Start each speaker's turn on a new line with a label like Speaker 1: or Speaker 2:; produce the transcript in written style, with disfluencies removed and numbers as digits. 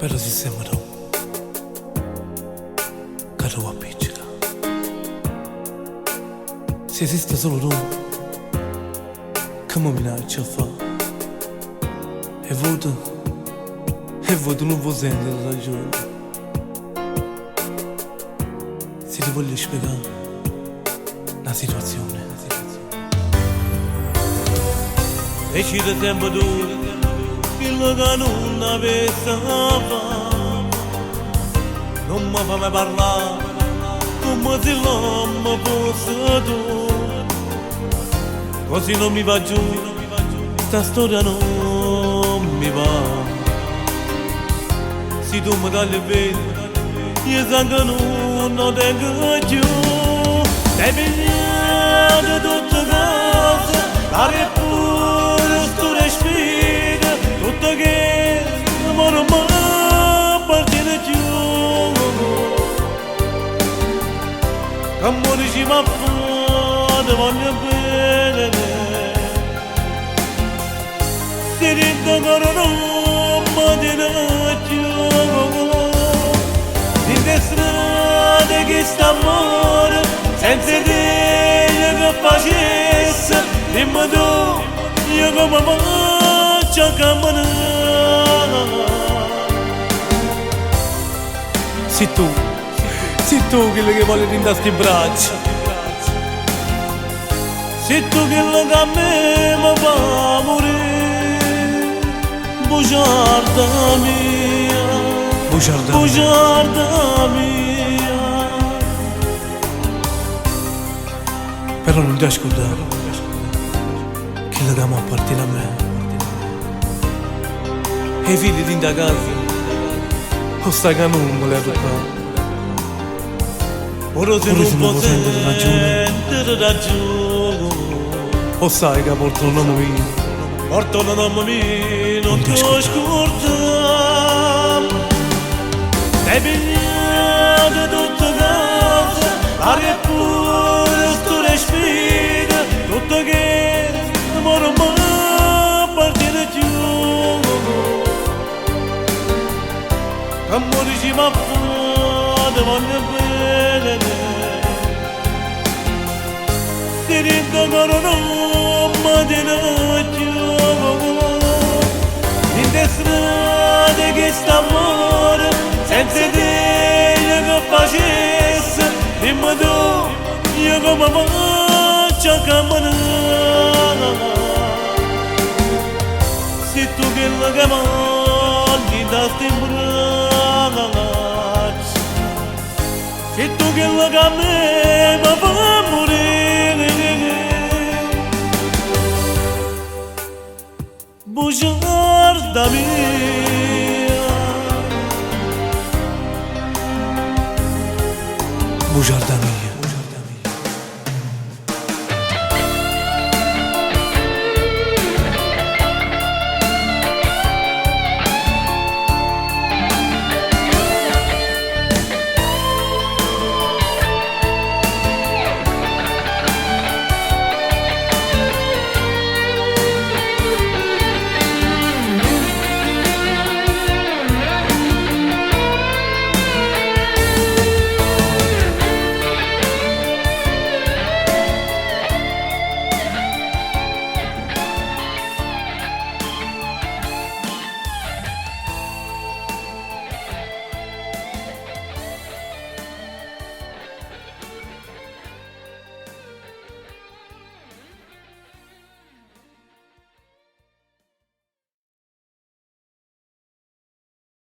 Speaker 1: Però si sembra che lo appiccica. Se esiste solo tu, che mi minaccia fa? E voto non può sentire la ragione. Se ti voglio spiegare la situazione. Decide sempre tu, quello che non avesse fatto. Non mi fa mai parlare come se l'uomo fosse tu. Così non mi va giù, sta storia non mi va. Se tu mi tagli il velo, io sangue non tengo giù. Sei pigliato tutte cose, l'aria pure sto respiro, tutto che non mi appartiene più. Amore ci va fuori, voglio bene. Se dentro ancora non mi tiene più. In te strade che sta amore, senza te che facesse. Dimmi tu, io come faccio a camminare. Sei tu quello che vuole in sti braccia. Sei tu quello che a me mi fa morire. Bugiarda mia, bugiarda mia. Però non ti ascoltare, quello che mi appartiene a me. E i figli di da casa, o sta che non me le toccare. Ora se non può sentire ragione, o sai che porto il nome mio, non ti ascoltare. Sei pigliato tutte cose, l'aria pure sto respiro, tutto che non mi appartiene più. Amore ci va fuori, voglio bene. Se dentro ancora non mi tiene più. In te strade che sta amore, senza te che facesse. Dimmi tu, io come faccio a camminare. Se tu quello che mandi da sti braccia, se tu quello che a me mi fa morire. Bugiarda mia, bugiarda mia.